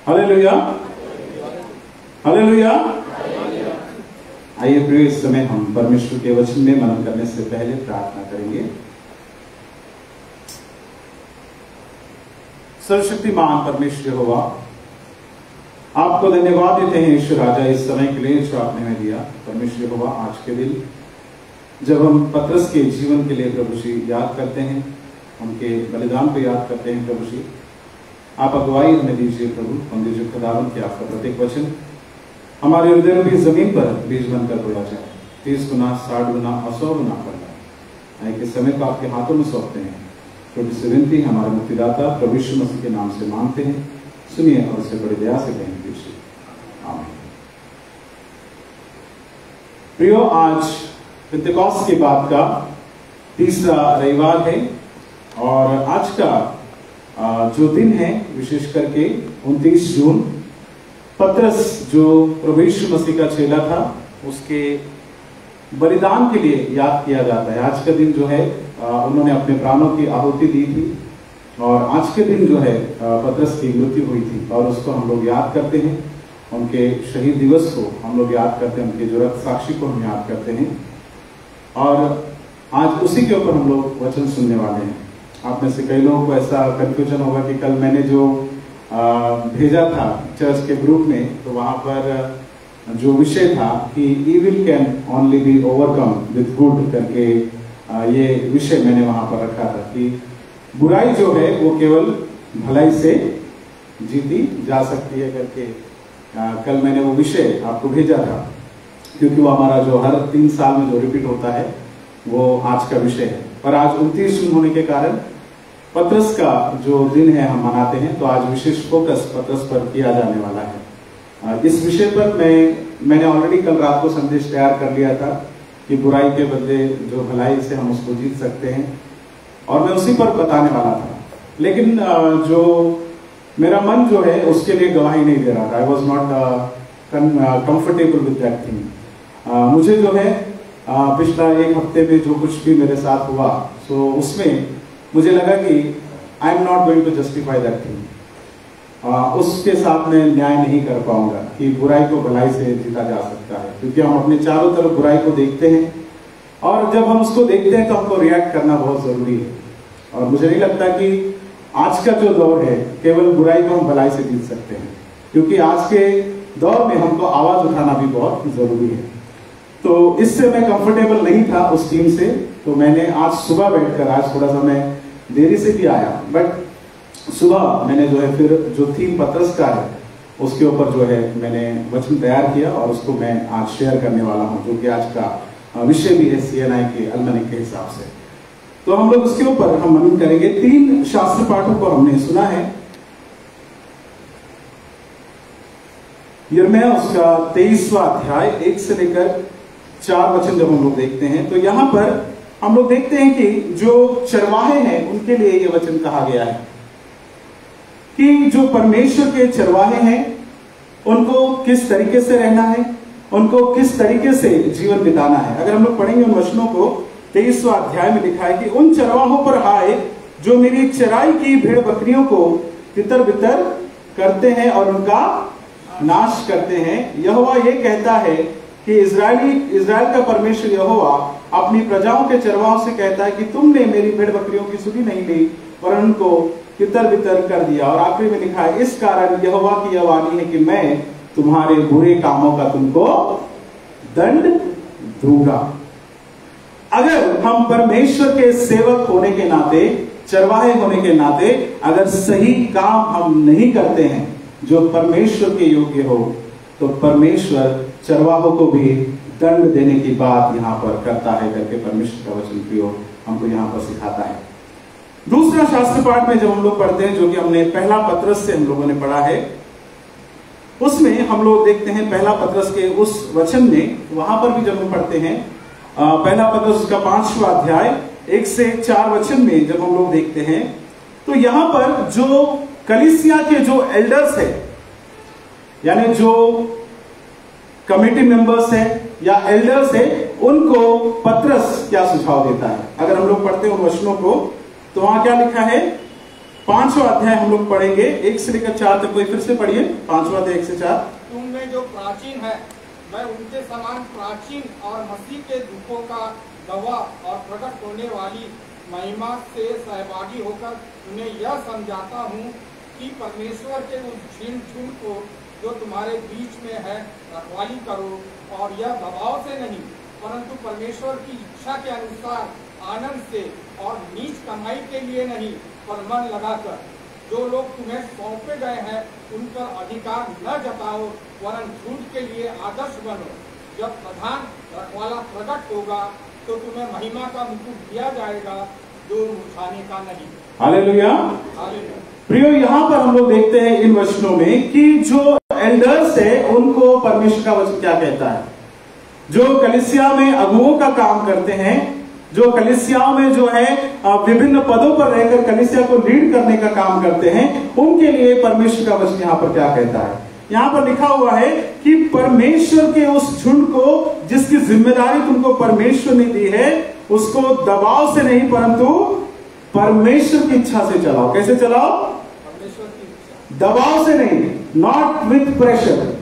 Hallelujah, hallelujah. आइए प्रिय, इस समय हम परमेश्वर के वचन में मनन करने से पहले प्रार्थना करेंगे। सर्वशक्तिमान परमेश्वर यहोवा, आपको धन्यवाद देते हैं ईश्वर राजा इस समय के लिए जो आपने हमें दिया। परमेश्वर यहोवा, आज के दिन जब हम पतरस के जीवन के लिए प्रभु जी याद करते हैं, उनके बलिदान को याद करते हैं, प्रभु जी आप अगुवाई हमें दीजिए प्रभु। हम दीजिए खुदावंद कि आपका प्रत्येक वचन हमारे हृदय की जमीन पर बीज बनकर बोला जाए, 30 गुना 60 गुना 100 गुना कर जाए। आए के समय को आपके हाथों में सौंपते हैं। छोटी सी विनती हमारे मुक्तिदाता प्रभु यीशु मसीह के नाम से मांगते हैं, सुनिए और उसे बड़ी दया से कहें दीजिए, आमीन। प्रियो, आज पेंतेकोस्त के बाद का तीसरा रविवार है और आज का जो दिन है विशेष करके 29 जून, पतरस जो प्रभु यीशु मसीह का चेला था उसके बलिदान के लिए याद किया जाता है। आज का दिन जो है उन्होंने अपने प्राणों की आहुति दी थी और आज के दिन जो है पतरस की मृत्यु हुई थी और उसको हम लोग याद करते हैं। उनके शहीद दिवस को हम लोग याद करते हैं, उनके जो रक्त साक्षी को हम याद करते हैं और आज उसी के ऊपर हम लोग वचन सुनने वाले हैं। आप में से कई लोगों को ऐसा कंफ्यूजन होगा कि कल मैंने जो भेजा था चर्च के ग्रुप में, तो वहां पर जो विषय था कि evil can only be overcome with good करके ये विषय मैंने वहां पर रखा था कि बुराई जो है वो केवल भलाई से जीती जा सकती है करके कल मैंने वो विषय आपको भेजा था, क्योंकि वो हमारा जो हर 3 साल में जो रिपीट होता है वो आज का विषय है। और आज 29 जून होने के कारण पतरस का जो दिन है हम मनाते हैं, तो आज विशेष फोकस पतरस पर किया जाने वाला है। इस विषय पर मैंने ऑलरेडी कल रात को संदेश तैयार कर लिया था कि बुराई के बदले जो भलाई से हम उसको जीत सकते हैं और मैं उसी पर बताने वाला था। लेकिन जो मेरा मन जो है उसके लिए गवाही नहीं दे रहा था। I was not comfortable with that thing. मुझे जो है पिछला 1 हफ्ते में जो कुछ भी मेरे साथ हुआ, सो उसमें मुझे लगा कि I am not going to justify that thing. उसके साथ मैं न्याय नहीं कर पाऊंगा कि बुराई को भलाई से जीता जा सकता है, क्योंकि हम अपने चारों तरफ बुराई को देखते हैं और जब हम उसको देखते हैं तो हमको रिएक्ट करना बहुत जरूरी है। और मुझे नहीं लगता कि आज का जो दौर है केवल बुराई को हम भलाई से जीत सकते हैं, क्योंकि आज के दौर में हमको आवाज उठाना भी बहुत जरूरी है। तो इससे मैं कंफर्टेबल नहीं था उस टीम से, तो मैंने आज सुबह बैठकर, आज थोड़ा सा मैं देरी से भी आया, बट सुबह मैंने जो है फिर जो थीम पतरस का है उसके ऊपर जो है मैंने वचन तैयार किया और उसको मैं आज शेयर करने वाला हूं, जो कि आज का विषय भी है CNI के अलमनिक के हिसाब से। तो हम लोग उसके ऊपर हम मनन करेंगे। 3 शास्त्र पाठों को हमने सुना है। यिर्मयाह उसका 23वां अध्याय 1 से लेकर 4 वचन जब हम लोग देखते हैं, तो यहां पर हम लोग देखते हैं कि जो चरवाहे हैं उनके लिए ये वचन कहा गया है कि जो परमेश्वर के चरवाहे हैं उनको किस तरीके से रहना है, उनको किस तरीके से जीवन बिताना है। अगर हम लोग पढ़ेंगे उन वचनों को, 23वां अध्याय में लिखा है कि उन चरवाहों पर हाय जो मेरी चराई की भेड़ बकरियों को तितर बितर करते हैं और उनका नाश करते हैं। यहोवा ये कहता है कि इजराइल का परमेश्वर यहोवा अपनी प्रजाओं के चरवाहों से कहता है कि तुमने मेरी भेड़ बकरियों की सुधि नहीं ली और उनको तितर बितर कर दिया। और आखिरी में लिखा है, इस कारण यहोवा की यह वाणी है कि मैं तुम्हारे बुरे कामों का तुमको दंड दूंगा। अगर हम परमेश्वर के सेवक होने के नाते, चरवाहे होने के नाते अगर सही काम हम नहीं करते हैं जो परमेश्वर के योग्य हो, तो परमेश्वर चरवाहों को भी दंड देने की बात यहां पर करता है करके परमेश्वर का वचन प्रियो हमको यहां पर सिखाता है। दूसरा शास्त्र पाठ में जब हम लोग पढ़ते हैं, जो कि हमने पहला पतरस से हम लोगों ने पढ़ा है, उसमें हम लोग देखते हैं पहला पतरस के उस वचन में, वहां पर भी जब हम पढ़ते हैं पहला पतरस का 5वां अध्याय 1 से 4 वचन में जब हम लोग देखते हैं, तो यहां पर जो कलीसिया के जो एल्डर्स है, यानी जो कमेटी मेंबर्स है या एल्डर्स है, उनको पत्रस क्या सुझाव देता है। अगर हम लोग पढ़ते हैं उन वचनों को, तो वहां क्या लिखा है, 5वां अध्याय हम लोग पढ़ेंगे 1 से लेकर 4 तक। कोई फिर से पढ़िए 5वां अध्याय 1 से 4। तुम में जो प्राचीन है मैं उनके समान प्राचीन और मसीह के दुखों का गवाह और प्रकट होने वाली महिमा से सहभागी होकर उन्हें यह समझाता हूँ कि परमेश्वर के उस झील को जो तुम्हारे बीच में है रखवाली करो, और यह दबाव से नहीं परंतु परमेश्वर की इच्छा के अनुसार आनंद से, और नीच कमाई के लिए नहीं पर मन लगाकर। जो लोग तुम्हें सौंपे गए हैं उन पर अधिकार न जताओ, वरन झूठ के लिए आदर्श बनो। जब प्रधान रखवाला प्रकट होगा तो तुम्हें महिमा का मुकुट दिया जाएगा जो मुरझाने का नहीं। हालेलुया। हालेलुया। प्रियो, यहाँ पर हम लोग देखते हैं इन वचनों में कि जो एल्डर्स है उनको परमेश्वर का वचन क्या कहता है। जो कलीसिया में अगुओं का काम करते हैं, जो कलीसियाओं में जो है विभिन्न पदों पर रहकर कलीसिया को लीड करने का काम करते हैं, उनके लिए परमेश्वर का वचन यहाँ पर क्या कहता है। यहाँ पर लिखा हुआ है कि परमेश्वर के उस झुंड को जिसकी जिम्मेदारी तुमको परमेश्वर ने दी है, उसको दबाव से नहीं परंतु परमेश्वर की इच्छा से चलाओ। कैसे चलाओ? परमेश्वर की इच्छा, दबाव से नहीं, not with pressure,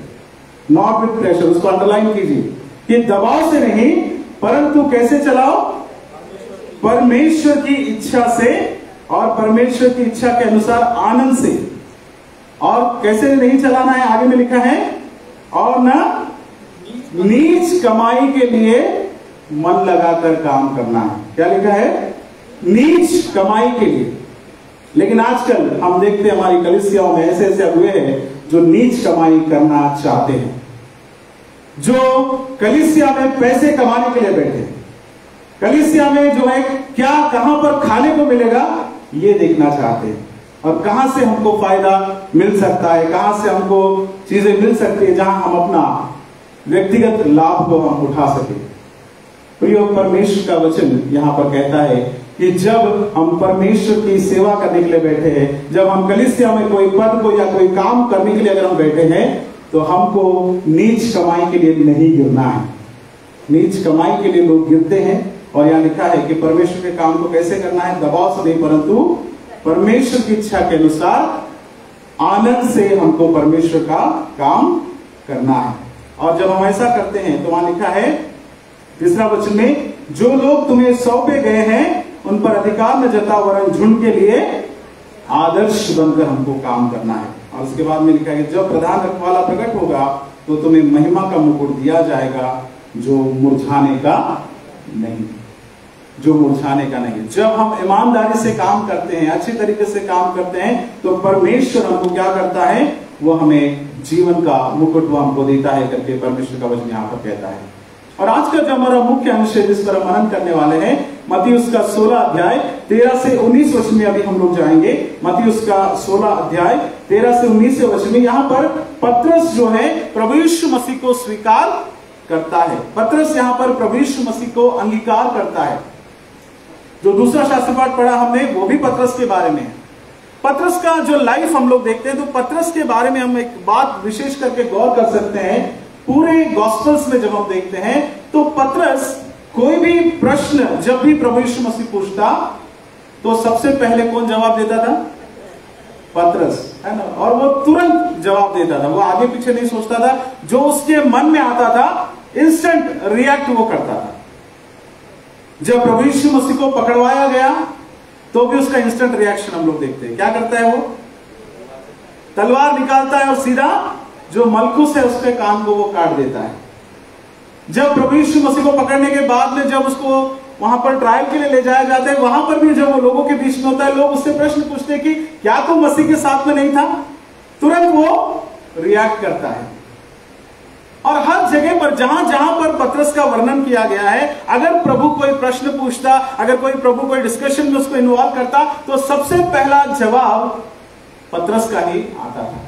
not with pressure. उसको अंडरलाइन कीजिए कि दबाव से नहीं परंतु कैसे चलाओ? परमेश्वर की इच्छा से, और परमेश्वर की इच्छा के अनुसार आनंद से। और कैसे नहीं चलाना है, आगे में लिखा है, और ना नीच कमाई के लिए मन लगाकर काम करना है। क्या लिखा है? नीच कमाई के लिए। लेकिन आजकल हम देखते हैं हमारी कलीसियाओं में ऐसे ऐसे अगुए हैं जो नीच कमाई करना चाहते हैं, जो कलीसिया में पैसे कमाने के लिए बैठे हैं। कलीसिया में जो है क्या, कहां पर खाने को मिलेगा ये देखना चाहते हैं, और कहां से हमको फायदा मिल सकता है, कहां से हमको चीजें मिल सकती है जहां हम अपना व्यक्तिगत लाभ को हम उठा सके। प्रिय, परमेश्वर का वचन यहां पर कहता है कि जब हम परमेश्वर की सेवा करने के लिए बैठे हैं, जब हम कलीसिया में कोई पद को या कोई काम करने के लिए अगर हम बैठे हैं, तो हमको नीच कमाई के लिए नहीं गिरना है। नीच कमाई के लिए लोग गिरते हैं, और यहां लिखा है कि परमेश्वर के काम को कैसे करना है, दबाव से नहीं परंतु परमेश्वर की इच्छा के अनुसार आनंद से हमको परमेश्वर का काम करना है। और जब हम ऐसा करते हैं तो वहां लिखा है 3रा वचन में, जो लोग तुम्हें सौंपे गए हैं उन पर अधिकार न जताओ, वरन झुंड के लिए आदर्श बनकर हमको काम करना है। और उसके बाद में लिखा है कि जब प्रधान रखवाला प्रकट होगा तो तुम्हें महिमा का मुकुट दिया जाएगा जो मुरझाने का नहीं, जो मुरझाने का नहीं। जब हम ईमानदारी से काम करते हैं, अच्छी तरीके से काम करते हैं, तो परमेश्वर हमको क्या करता है, वो हमें जीवन का मुकुट वो हमको देता है करके परमेश्वर का वचन यहाँ पर कहता है। और आज का जो हमारा मुख्य अंश है जिस पर हम मनन करने वाले हैं, मत्ती उसका 16 अध्याय 13 से 19 वचन में अभी हम लोग जाएंगे। मत्ती उसका 16 अध्याय 13 से 19 वचन में यहाँ पर पतरस जो है प्रभु यीशु मसीह को स्वीकार करता है। पतरस यहाँ पर प्रभु यीशु मसीह को अंगीकार करता है। जो दूसरा शास्त्र पाठ पढ़ा हमने वो भी पतरस के बारे में है। पतरस का जो लाइफ हम लोग देखते हैं तो पतरस के बारे में हम एक बात विशेष करके गौर कर सकते हैं। पूरे गॉस्पेल्स में जब हम देखते हैं तो पतरस कोई भी प्रश्न जब भी प्रभु यीशु मसीह पूछता तो सबसे पहले कौन जवाब देता था? पतरस, है ना। और वो तुरंत जवाब देता था, वो आगे पीछे नहीं सोचता था। जो उसके मन में आता था इंस्टेंट रिएक्ट वो करता था। जब प्रभु यीशु मसीह को पकड़वाया गया तो भी उसका इंस्टेंट रिएक्शन हम लोग देखते हैं। क्या करता है? वो तलवार निकालता है और सीधा जो मलखुस है उसके कान को वो काट देता है। जब प्रभु यीशु मसीह को पकड़ने के बाद में जब उसको वहां पर ट्रायल के लिए ले जाया जाता है, वहां पर भी जब वो लोगों के बीच में होता है, लोग उससे प्रश्न पूछते हैं कि क्या तुम मसीह के साथ में नहीं था? तुरंत वो रिएक्ट करता है। और हर जगह पर जहां जहां पर पतरस का वर्णन किया गया है, अगर प्रभु कोई प्रश्न पूछता, अगर कोई प्रभु कोई डिस्कशन में उसको इन्वॉल्व करता तो सबसे पहला जवाब पतरस का ही आता था।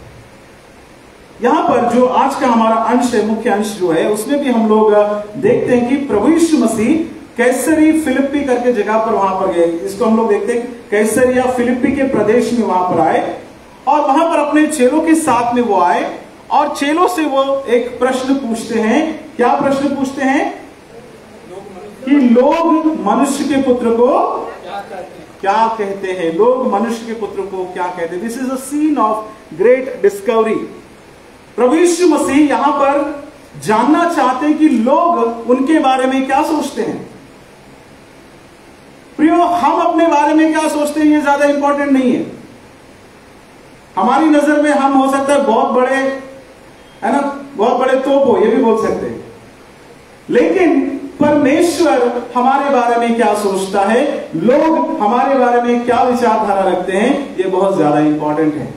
यहां पर जो आज का हमारा अंश है, मुख्य अंश जो है, उसमें भी हम लोग देखते हैं कि प्रभु यीशु मसीह कैसरी फिलिप्पी करके जगह पर वहां पर गए। इसको हम लोग देखते हैं, कैसरिया फिलिप्पी के प्रदेश में वहां पर आए और वहां पर अपने चेलों के साथ में वो आए और चेलों से वो एक प्रश्न पूछते हैं। क्या प्रश्न पूछते हैं? कि लोग मनुष्य के पुत्र को क्या कहते हैं? लोग मनुष्य के पुत्र को क्या कहते हैं? This is a scene of great discovery. प्रभु यीशु मसीह यहां पर जानना चाहते हैं कि लोग उनके बारे में क्या सोचते हैं। प्रियो, हम अपने बारे में क्या सोचते हैं ये ज्यादा इंपॉर्टेंट नहीं है। हमारी नजर में हम हो सकता है बहुत बड़े, है ना, बहुत बड़े तोप हो, ये भी बोल सकते हैं, लेकिन परमेश्वर हमारे बारे में क्या सोचता है, लोग हमारे बारे में क्या विचारधारा रखते हैं, ये बहुत ज्यादा इंपॉर्टेंट है।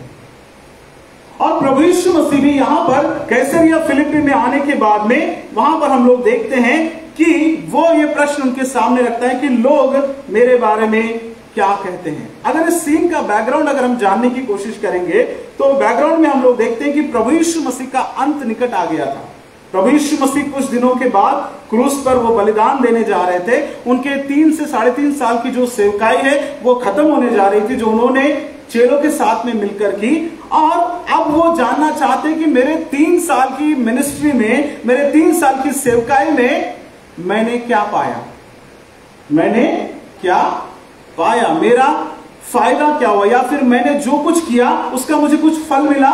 और प्रभु यीशु मसीह भी यहां पर कैसरिया फिलिप्पी में आने के बाद में वहां पर हम लोग देखते हैं कि वो ये प्रश्न उनके सामने रखता है कि लोग मेरे बारे में क्या कहते हैं। अगर इस सीन का बैकग्राउंड अगर हम जानने की कोशिश करेंगे तो बैकग्राउंड में हम लोग देखते हैं कि प्रभु यीशु मसीह का अंत निकट आ गया था। प्रभु यीशु मसीह कुछ दिनों के बाद क्रूस पर वो बलिदान देने जा रहे थे। उनके 3 से 3.5 साल की जो सेवकाई है वो खत्म होने जा रही थी, जो उन्होंने चेलों के साथ में मिलकर की। और अब वो जानना चाहते कि मेरे 3 साल की मिनिस्ट्री में, मेरे 3 साल की सेवकाई में मैंने क्या पाया, मैंने क्या पाया, मेरा फायदा क्या हुआ, या फिर मैंने जो कुछ किया उसका मुझे कुछ फल मिला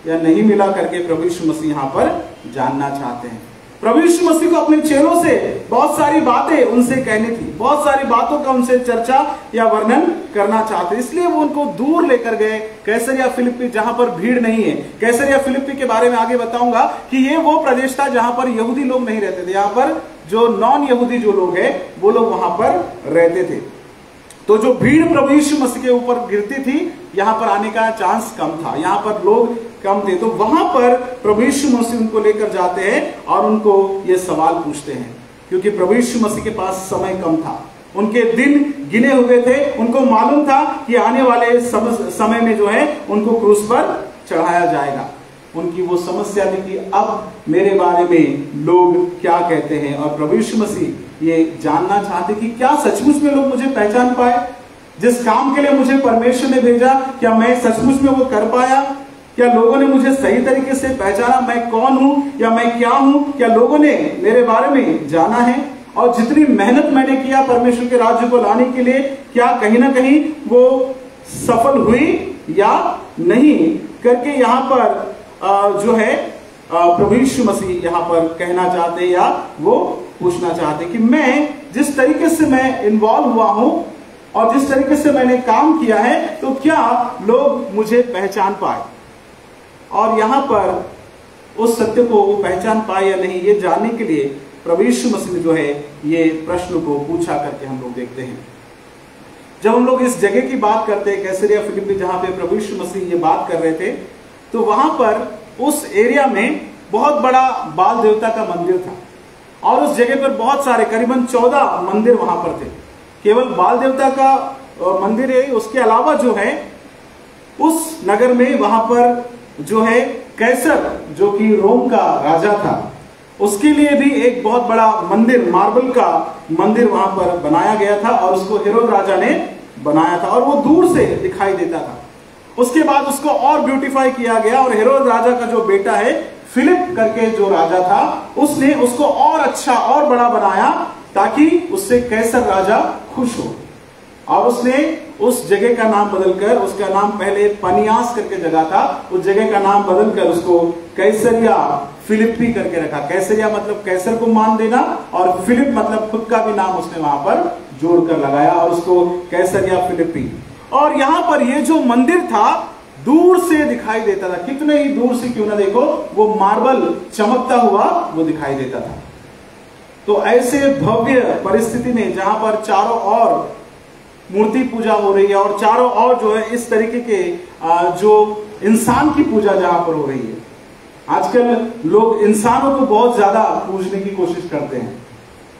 या नहीं मिला करके प्रभु यीशु मसीह यहां पर जानना चाहते हैं। प्रभु यीशु मसीह को अपने चेलों से बहुत सारी बातें उनसे कहनी थी, बहुत सारी बातों का उनसे चर्चा या वर्णन करना चाहते, इसलिए वो उनको दूर लेकर गए कैसरिया फिलिप्पी, जहां पर भीड़ नहीं है। कैसरिया फिलिप्पी के बारे में आगे बताऊंगा कि ये वो प्रदेश था जहां पर यहूदी लोग नहीं रहते थे। यहाँ पर जो नॉन यहूदी जो लोग हैं वो लोग वहां पर रहते थे। तो जो भीड़ प्रभु यीशु मसीह के ऊपर गिरती थी, यहां पर आने का चांस कम था, यहां पर लोग कम थे। तो वहां पर प्रभु यीशु मसीह उनको लेकर जाते हैं और उनको ये सवाल पूछते हैं, क्योंकि प्रभु यीशु मसीह के पास समय कम था, उनके दिन गिने हुए थे। उनको मालूम था कि आने वाले समय में जो है उनको क्रूस पर चढ़ाया जाएगा। उनकी वो समस्या थी कि अब मेरे बारे में लोग क्या कहते हैं। और प्रभु यीशु मसीह ये जानना चाहते कि क्या सचमुच में लोग मुझे पहचान पाए, जिस काम के लिए मुझे परमेश्वर ने भेजा, क्या मैं सचमुच में वो कर पाया, क्या लोगों ने मुझे सही तरीके से पहचाना, मैं कौन हूं या मैं क्या हूं, क्या लोगों ने मेरे बारे में जाना है। और जितनी मेहनत मैंने किया परमेश्वर के राज्य को लाने के लिए, क्या कहीं ना कहीं वो सफल हुई या नहीं करके यहाँ पर जो है प्रभु यीशु मसीह यहाँ पर कहना चाहते हैं या वो पूछना चाहते कि मैं जिस तरीके से मैं इन्वॉल्व हुआ हूं और जिस तरीके से मैंने काम किया है, तो क्या लोग मुझे पहचान पाए। और यहां पर उस सत्य को वो पहचान पाए या नहीं, ये जानने के लिए प्रभु यीशु मसीह ने जो है ये प्रश्न को पूछा करके हम लोग देखते हैं। जब हम लोग इस जगह की बात करते हैं कैसरिया फिलिप्पी, जहां पे प्रभु यीशु मसीह ये बात कर रहे थे, तो वहां पर उस एरिया में बहुत बड़ा बाल देवता का मंदिर था और उस जगह पर बहुत सारे करीबन 14 मंदिर वहां पर थे। केवल बाल देवता का मंदिर है, उसके अलावा जो है उस नगर में वहां पर जो है कैसर, जो कि रोम का राजा था, उसके लिए भी एक बहुत बड़ा मंदिर, मार्बल का मंदिर वहां पर बनाया गया था और उसको हेरोद राजा ने बनाया था और वो दूर से दिखाई देता था। उसके बाद उसको और ब्यूटीफाई किया गया और हेरोद राजा का जो बेटा है फिलिप करके जो राजा था, उसने उसको और अच्छा और बड़ा बनाया ताकि उससे कैसर राजा खुश हो। और उसने उस जगह का नाम बदलकर, उसका नाम पहले पनियास करके जगह था, उस जगह का नाम बदलकर उसको कैसरिया फिलिप्पी करके रखा। कैसरिया मतलब कैसर को मान देना और फिलिप मतलब खुद का भी नाम उसने वहां पर जोड़कर लगाया और उसको कैसरिया फिलिप्पी। और यहां पर ये जो मंदिर था दूर से दिखाई देता था, कितने ही दूर से क्यों ना देखो, वो मार्बल चमकता हुआ वो दिखाई देता था। तो ऐसे भव्य परिस्थिति में जहां पर चारों ओर मूर्ति पूजा हो रही है और चारों ओर जो है इस तरीके के जो इंसान की पूजा जहां पर हो रही है, आजकल लोग इंसानों को बहुत ज्यादा पूजने की कोशिश करते हैं,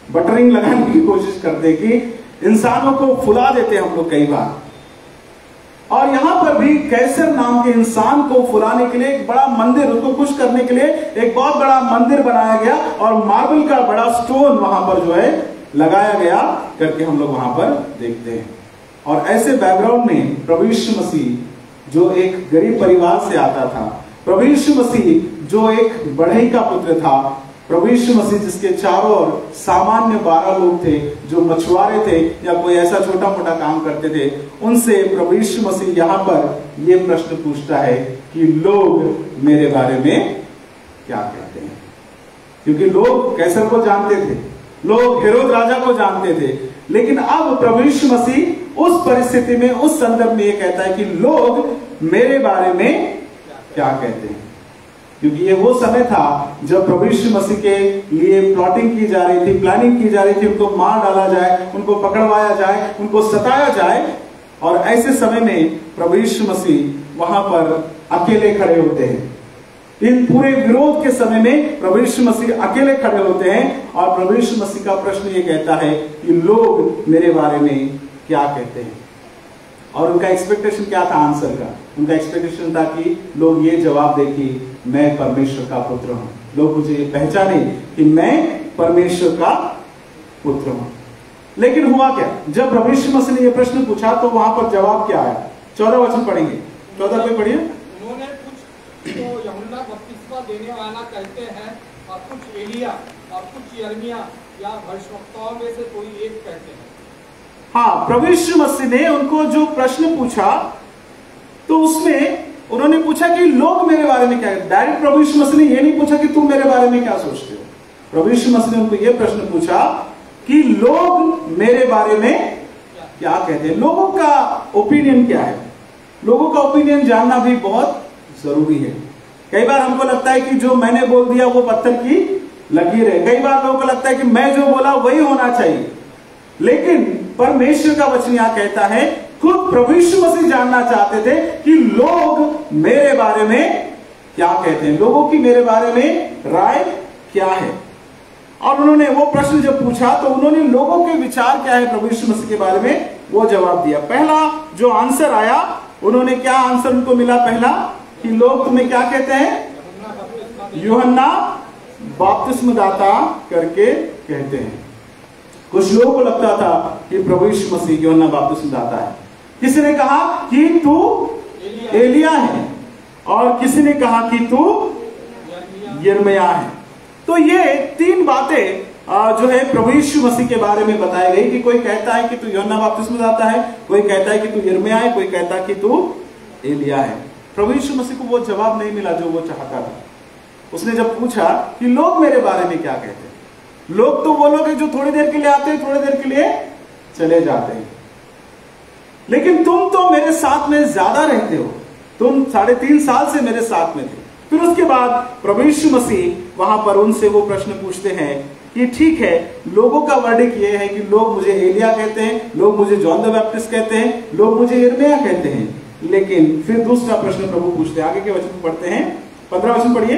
बटरिंग लगाने की कोशिश करते हैं कि इंसानों को फुला देते हैं हम लोग कई बार। और यहां पर भी कैसर नाम के इंसान को फुलाने के लिए एक बड़ा मंदिर, उसको खुश करने के लिए एक बहुत बड़ा मंदिर बनाया गया और मार्बल का बड़ा स्टोन वहां पर जो है लगाया गया करके हम लोग वहां पर देखते हैं। और ऐसे बैकग्राउंड में प्रभु यीशु मसीह जो एक गरीब परिवार से आता था, प्रभु यीशु मसीह जो एक बढ़ई का पुत्र था, प्रभु यीशु मसीह जिसके चारों ओर सामान्य 12 लोग थे जो मछुआरे थे या कोई ऐसा छोटा मोटा काम करते थे, उनसे प्रभु यीशु मसीह यहाँ पर यह प्रश्न पूछता है कि लोग मेरे बारे में क्या कहते हैं। क्योंकि लोग कैसर को जानते थे, लोग हेरोद राजा को जानते थे, लेकिन अब प्रभु यीशु मसीह उस परिस्थिति में, उस संदर्भ में ये कहता है कि लोग मेरे बारे में क्या कहते हैं। क्योंकि ये वो समय था जब प्रभु यीशु मसीह के लिए प्लॉटिंग की जा रही थी, प्लानिंग की जा रही थी, उनको मार डाला जाए, उनको पकड़वाया जाए, उनको सताया जाए। और ऐसे समय में प्रभु यीशु मसीह वहां पर अकेले खड़े होते हैं। इन पूरे विरोध के समय में प्रभु यीशु मसीह अकेले खड़े होते हैं और प्रभु यीशु मसीह का प्रश्न ये कहता है कि लोग मेरे बारे में क्या कहते हैं। और उनका एक्सपेक्टेशन क्या था आंसर का? उनका एक्सपेक्टेशन था कि लोग ये जवाब दे कि मैं परमेश्वर का पुत्र हूं, लोग मुझे पहचाने कि मैं परमेश्वर का पुत्र हूं। लेकिन हुआ क्या? जब प्रभु यीशु मसीह ने यह प्रश्न पूछा तो वहां पर जवाब क्या आया? 14 वचन पढ़ेंगे, 14 पे पढ़िए। उन्होंने कुछ तो यूहन्ना बपतिस्मा देने वाला कहते हैं और कुछ एलिया और कुछ यिर्मयाह या भविष्यवक्ताओं में से कोई एक कहते हैं। हाँ, प्रभु यीशु मसीह ने उनको जो प्रश्न पूछा तो उसमें उन्होंने पूछा कि लोग मेरे बारे में क्या कहते हैं। डायरेक्ट प्रभु यीशु मसीह ने यह नहीं पूछा कि तुम मेरे बारे में क्या सोचते हो। प्रभु यीशु मसीह ने उनको यह प्रश्न पूछा कि लोग मेरे बारे में क्या कहते हैं, लोगों का ओपिनियन क्या है। लोगों का ओपिनियन जानना भी बहुत जरूरी है। कई बार हमको लगता है कि जो मैंने बोल दिया वो पत्थर की लकीर है। कई बार लोगों को लगता है कि मैं जो बोला वही होना चाहिए, लेकिन परमेश्वर का वचन यहां कहता है, खुद प्रभु यीशु मसीह जानना चाहते थे कि लोग मेरे बारे में क्या कहते हैं, लोगों की मेरे बारे में राय क्या है। और उन्होंने वो प्रश्न जब पूछा तो उन्होंने लोगों के विचार क्या है प्रभु यीशु मसीह के बारे में वो जवाब दिया। पहला जो आंसर आया, उन्होंने क्या आंसर उनको मिला? पहला कि लोग तुम्हें क्या कहते हैं? यूहन्ना बपतिस्मादाता करके कहते हैं। कुछ लोगों को लगता था कि प्रभु यीशु मसीह यूहन्ना बपतिस्मादाता है। किसी ने कहा कि तू एलिया है और किसी ने कहा कि तू यिर्मयाह है। तो ये तीन बातें जो है प्रभु यीशु मसीह के बारे में बताई गई कि कोई कहता है कि तू यूहन्ना बपतिस्मादाता है, कोई कहता है कि तू यिर्मयाह है, कोई कहता है कि तू एलिया है। प्रभु यीशु मसीह को वो जवाब नहीं मिला जो वो चाहता था। उसने जब पूछा कि लोग मेरे बारे में क्या कहते हैं, लोग तो वो लोग हैं जो थोड़ी देर के लिए आते हैं, थोड़ी देर के लिए चले जाते हैं, लेकिन तुम तो मेरे साथ में ज्यादा रहते हो, तुम 3.5 साल से मेरे साथ में थे। फिर उसके बाद प्रभु यीशु मसीह वहां पर उनसे वो प्रश्न पूछते हैं कि ठीक है, लोगों का वर्डिक्ट ये है कि लोग मुझे एलिया कहते हैं, लोग मुझे जॉन द बैप्टिस्ट कहते हैं, लोग मुझे यिर्मयाह कहते हैं। लेकिन फिर दूसरा प्रश्न प्रभु पूछते हैं। आगे के वचन पढ़ते हैं, 15 वचन पढ़िए।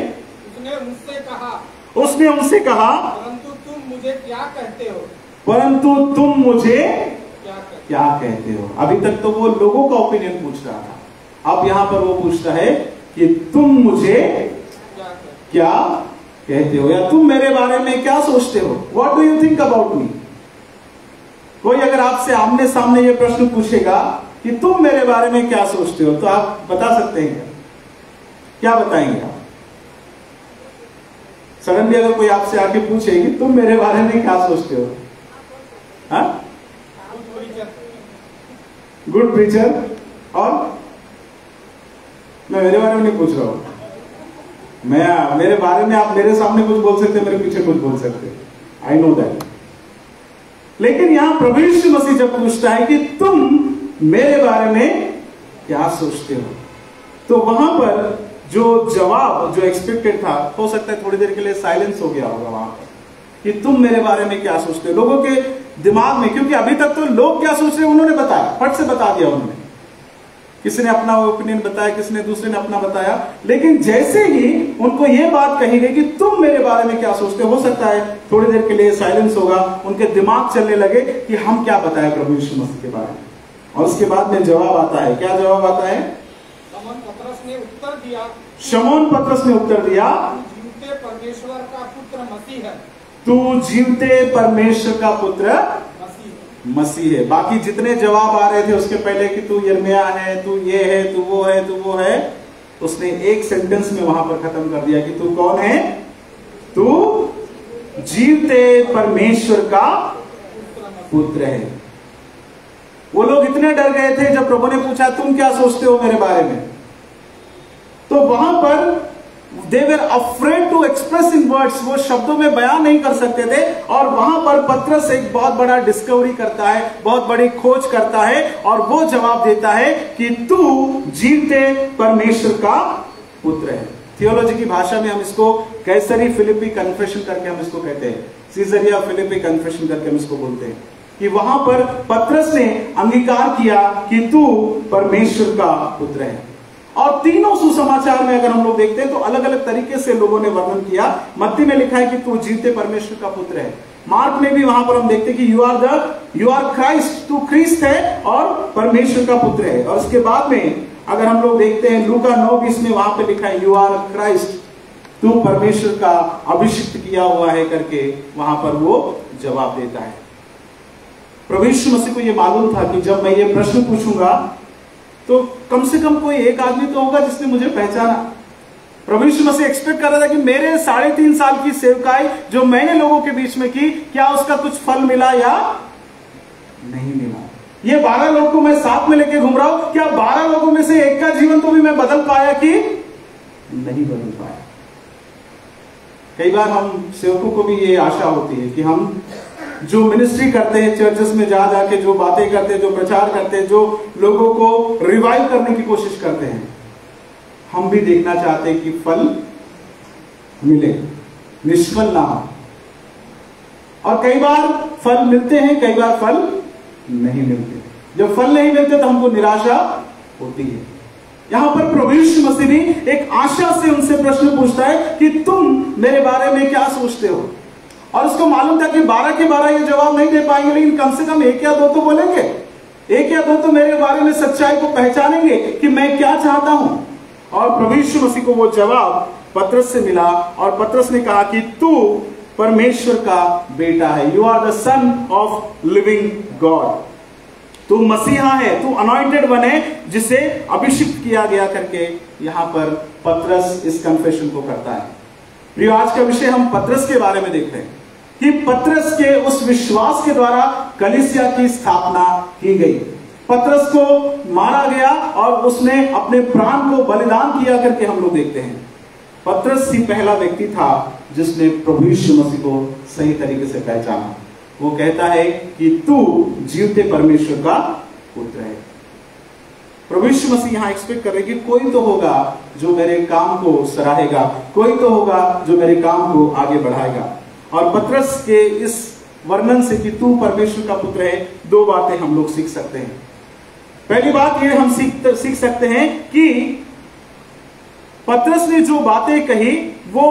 उसने उनसे कहा परंतु तुम मुझे क्या कहते हो? परंतु तुम मुझे क्या कहते हो। अभी तक तो वो लोगों का ओपिनियन पूछ रहा था, अब यहां पर वो पूछता है कि तुम मुझे क्या कहते हो, या तुम मेरे बारे में क्या सोचते हो। What do you think about me. कोई अगर आपसे आमने सामने ये प्रश्न पूछेगा कि तुम मेरे बारे में क्या सोचते हो, तो आप बता सकते हैं क्या बताएंगे आप? सडनली अगर कोई आपसे आके पूछे कि तुम मेरे बारे में क्या सोचते हो, हाँ? Good preacher. और मैं मेरे बारे में नहीं पूछ रहा हूं, मैं मेरे बारे में आप मेरे सामने कुछ बोल सकते, मेरे पीछे कुछ बोल सकते, आई नो दैट। लेकिन यहां प्रभु यीशु मसीह जब पूछता है कि तुम मेरे बारे में क्या सोचते हो, तो वहां पर जो जवाब जो एक्सपेक्टेड था, हो सकता है थोड़ी देर के लिए साइलेंस हो गया होगा वहां पर कि तुम मेरे बारे में क्या सोचते हो। लोगों के दिमाग में, क्योंकि अभी तक तो लोग क्या सोच रहे हैं उन्होंने बताया, फट से बता दिया उन्होंने, किसी ने अपना ओपिनियन बताया, किसी ने दूसरे ने अपना बताया। लेकिन जैसे ही उनको ये बात कही गई कि तुम मेरे बारे में क्या सोचते हो सकता है थोड़ी देर के लिए साइलेंस होगा, उनके दिमाग चलने लगे कि हम क्या बताएं प्रभु यीशु मसीह के बारे में। और उसके बाद में जवाब आता है। क्या जवाब आता है? शमौन पतरस ने उत्तर दिया, शमौन पतरस ने उत्तर दिया, जीवते परमेश्वर का पुत्र मसीह है। तू जीवते परमेश्वर का पुत्र मसीह है। बाकी जितने जवाब आ रहे थे उसके पहले कि तू यिर्मयाह है, तू ये है, तू वो है, तू वो है, उसने एक सेंटेंस में वहां पर खत्म कर दिया कि तू कौन है? तू जीवते परमेश्वर का पुत्र है। वो लोग इतने डर गए थे जब प्रभु ने पूछा तुम क्या सोचते हो मेरे बारे में, तो वहां पर they were afraid to express in words, वो शब्दों में बयान नहीं कर सकते थे। और वहां पर पतरस एक बहुत बड़ा डिस्कवरी करता है, बहुत बड़ी खोज करता है और वो जवाब देता है कि तू जीवते परमेश्वर का पुत्र है। थियोलॉजी की भाषा में हम इसको कैसरी फिलिपी कन्फेशन करके हम इसको कहते हैं, सीजरिया फिलिपी कन्फेशन करके हम इसको बोलते हैं कि वहां पर पतरस ने अंगीकार किया कि तू परमेश्वर का पुत्र है। और तीनों सुसमाचार में अगर हम लोग देखते हैं तो अलग अलग तरीके से लोगों ने वर्णन किया। मत्ती में लिखा है कि तू जीवते परमेश्वर का पुत्र है। मार्क में भी वहां पर हम देखते हैं कि यू आर क्राइस्ट, तू ख्रीस्त है और परमेश्वर का पुत्र है। और उसके बाद में अगर हम लोग देखते हैं लूका 9:20 में वहां पे लिखा है यू आर क्राइस्ट, तू परमेश्वर का अभिषिक्त किया हुआ है करके वहां पर वो जवाब देता है। प्रभु यीशु मसीह को यह मालूम था कि जब मैं ये प्रश्न पूछूंगा तो कम से कम कोई एक आदमी तो होगा जिसने मुझे पहचाना। प्रभु यीशु मसीह एक्सपेक्ट कर रहा था कि मेरे 3.5 साल की सेवकाई जो मैंने लोगों के बीच में की, क्या उसका कुछ फल मिला या नहीं मिला। ये 12 लोग को मैं साथ में लेके घूम रहा हूं, क्या 12 लोगों में से एक का जीवन तो भी मैं बदल पाया कि नहीं बदल पाया। कई बार हम सेवकों को भी ये आशा होती है कि हम जो मिनिस्ट्री करते हैं, चर्चेस में जा जाके जो बातें करते हैं, जो प्रचार करते हैं, जो लोगों को रिवाइव करने की कोशिश करते हैं, हम भी देखना चाहते हैं कि फल मिले, निष्फल ना हो। और कई बार फल मिलते हैं, कई बार फल नहीं मिलते। जब फल नहीं मिलते तो हमको निराशा होती है। यहां पर प्रभु यीशु मसीह भी एक आशा से उनसे प्रश्न पूछता है कि तुम मेरे बारे में क्या सोचते हो। और उसको मालूम था कि 12 के 12 ये जवाब नहीं दे पाएंगे, लेकिन कम से कम 1 या 2 तो बोलेंगे, 1 या 2 तो मेरे बारे में सच्चाई को पहचानेंगे कि मैं क्या चाहता हूं। और प्रभु यीशु मसीह को वो जवाब पतरस से मिला और पतरस ने कहा कि तू परमेश्वर का बेटा है, you are the son of living God, तू मसीहा है, तू अनॉइंटेड वन है जिसे अभिषिक्त किया गया करके यहां पर पतरस इस कन्फेशन को करता है। प्रिय, आज का विषय हम पतरस के बारे में देख रहे हैं कि पतरस के उस विश्वास के द्वारा कलीसिया की स्थापना की गई। पतरस को मारा गया और उसने अपने प्राण को बलिदान किया करके हम लोग देखते हैं। पतरस ही पहला व्यक्ति था जिसने प्रभु यीशु मसीह को सही तरीके से पहचाना। वो कहता है कि तू जीवते परमेश्वर का पुत्र है। प्रभु यीशु मसीह यहां एक्सपेक्ट कर रहे कि कोई तो होगा जो मेरे काम को सराहेगा, कोई तो होगा जो मेरे काम को आगे बढ़ाएगा। और पतरस के इस वर्णन से कि तू परमेश्वर का पुत्र है, 2 बातें हम लोग सीख सकते हैं। पहली बात ये हम सीख सकते हैं कि पतरस ने जो बातें कही वो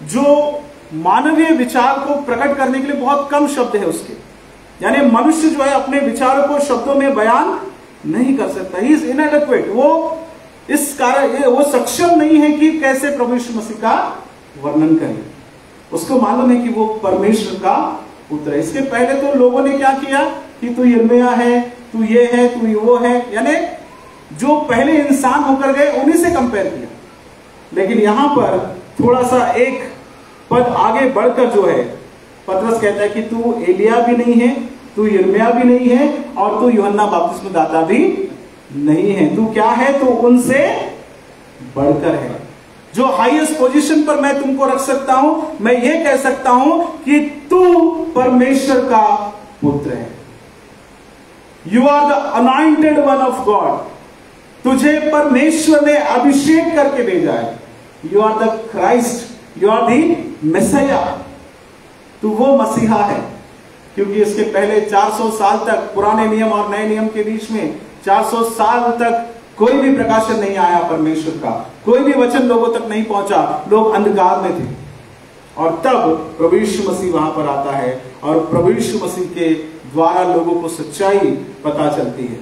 जो मानवीय विचार को प्रकट करने के लिए बहुत कम शब्द है उसके, यानी मनुष्य जो है अपने विचारों को शब्दों में बयान नहीं कर सकता। ही इज इनएडिक्वेट, वो इस कारण वो सक्षम नहीं है कि कैसे प्रभु यीशु मसीह का वर्णन करे। उसको मालूम है कि वो परमेश्वर का पुत्र है। इसके पहले तो लोगों ने क्या किया कि तू यिर्मयाह है, तू ये है, तू वो है, यानी जो पहले इंसान होकर गए उन्हीं से कंपेयर किया। लेकिन यहां पर थोड़ा सा एक पद आगे बढ़कर जो है पतरस कहता है कि तू एलिया भी नहीं है, तू यिर्मयाह भी नहीं है और तू यूहन्ना बपतिस्मदाता भी नहीं है। तू क्या है? तू उनसे बढ़कर है। जो हाईएस्ट पोजीशन पर मैं तुमको रख सकता हूं, मैं ये कह सकता हूं कि तू परमेश्वर का पुत्र है। You are the anointed one of God, तुझे परमेश्वर ने अभिषेक करके भेजा है। You are the Christ, you are the Messiah, तू वो मसीहा है। क्योंकि इसके पहले 400 साल तक पुराने नियम और नए नियम के बीच में 400 साल तक कोई भी प्रकाशन नहीं आया परमेश्वर का, कोई भी वचन लोगों तक नहीं पहुंचा, लोग अंधकार में थे। और तब प्रभु यीशु मसीह वहां पर आता है और प्रभु यीशु मसीह के द्वारा लोगों को सच्चाई पता चलती है।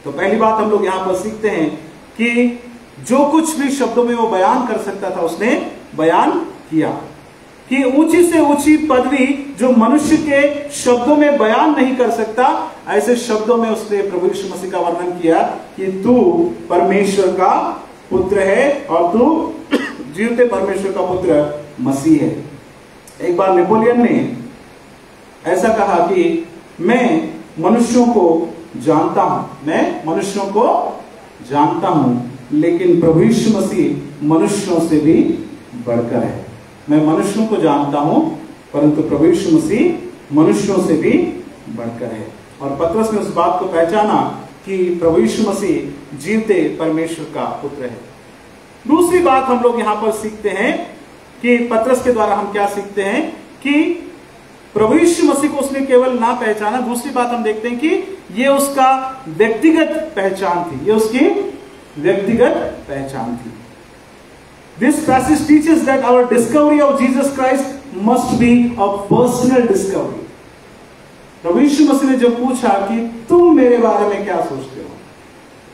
तो पहली बात हम लोग यहां पर सीखते हैं कि जो कुछ भी शब्दों में वो बयान कर सकता था उसने बयान किया। कि ऊंची से ऊंची पदवी जो मनुष्य के शब्दों में बयान नहीं कर सकता, ऐसे शब्दों में उसने प्रभु यीशु मसीह का वर्णन किया कि तू परमेश्वर का पुत्र है और तू जीवते परमेश्वर का पुत्र मसीह है। एक बार नेपोलियन ने ऐसा कहा कि मैं मनुष्यों को जानता हूं, मैं मनुष्यों को जानता हूं, लेकिन प्रभु यीशु मसीह मनुष्यों से भी बढ़कर है। मैं मनुष्यों को जानता हूं, परंतु प्रभु यीशु मसीह मनुष्यों से भी बढ़कर है। और पतरस ने उस बात को पहचाना कि प्रभु यीशु मसीह जीवते परमेश्वर का पुत्र है। दूसरी बात हम लोग यहां पर सीखते हैं कि पतरस के द्वारा हम क्या सीखते हैं कि प्रभु यीशु मसीह को उसने केवल ना पहचाना, दूसरी बात हम देखते हैं कि ये उसका व्यक्तिगत पहचान थी, ये उसकी व्यक्तिगत पहचान थी। This passage teaches that our discovery of Jesus Christ must be a personal discovery. प्रभु यीशु मसीह ने जब पूछा कि तुम मेरे बारे में क्या सोचते हो,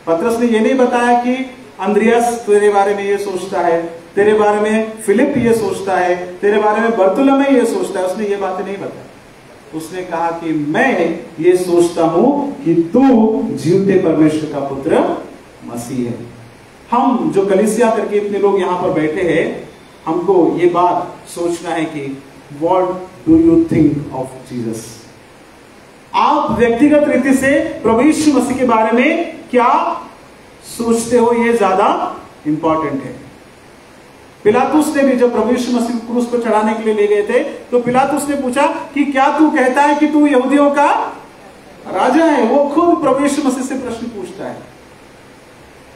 पतरस ने ये नहीं बताया कि अंद्रियास तेरे बारे में ये सोचता है, तेरे बारे में फिलिप ये सोचता है, तेरे बारे में बर्तुलमै ये सोचता है, उसने ये बातें नहीं बताई। उसने कहा कि मैं ये सोचता हूं कि तू जीवते परमेश्वर का पुत्र मसीह है। हम जो कलीसिया करके इतने लोग यहां पर बैठे हैं, हमको ये बात सोचना है कि what do you think of Jesus. आप व्यक्तिगत रीति से प्रभु यीशु मसीह के बारे में क्या सोचते हो, ये ज्यादा इंपॉर्टेंट है। पिलातुस ने भी जब प्रभु यीशु मसीह को क्रूस पर चढ़ाने के लिए ले गए थे, तो पिलातुस ने पूछा कि क्या तू कहता है कि तू यहूदियों का राजा है। वो खुद प्रभु यीशु मसीह से प्रश्न पूछता है।